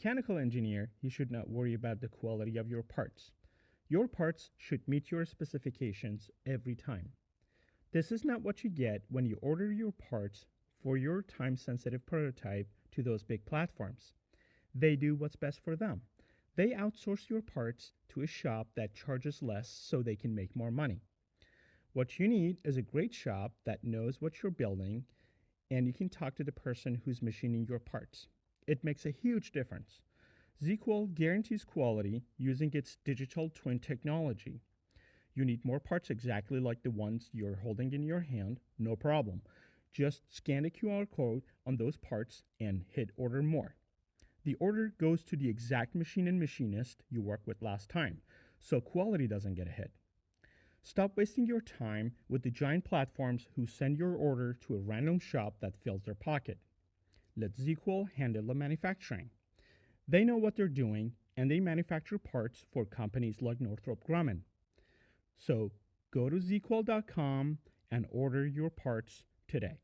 mechanical engineer, you should not worry about the quality of your parts. Your parts should meet your specifications every time. This is not what you get when you order your parts for your time-sensitive prototype to those big platforms. They do what's best for them. They outsource your parts to a shop that charges less so they can make more money. What you need is a great shop that knows what you're building, and you can talk to the person who's machining your parts. It makes a huge difference. ZQual guarantees quality using its digital twin technology. You need more parts exactly like the ones you're holding in your hand? No problem. Just scan the QR code on those parts and hit order more. The order goes to the exact machine and machinist you worked with last time, so quality doesn't get a hit. Stop wasting your time with the giant platforms who send your order to a random shop that fills their pocket. Let ZQual handle the manufacturing. They know what they're doing, and they manufacture parts for companies like Northrop Grumman. So go to zqual.com and order your parts today.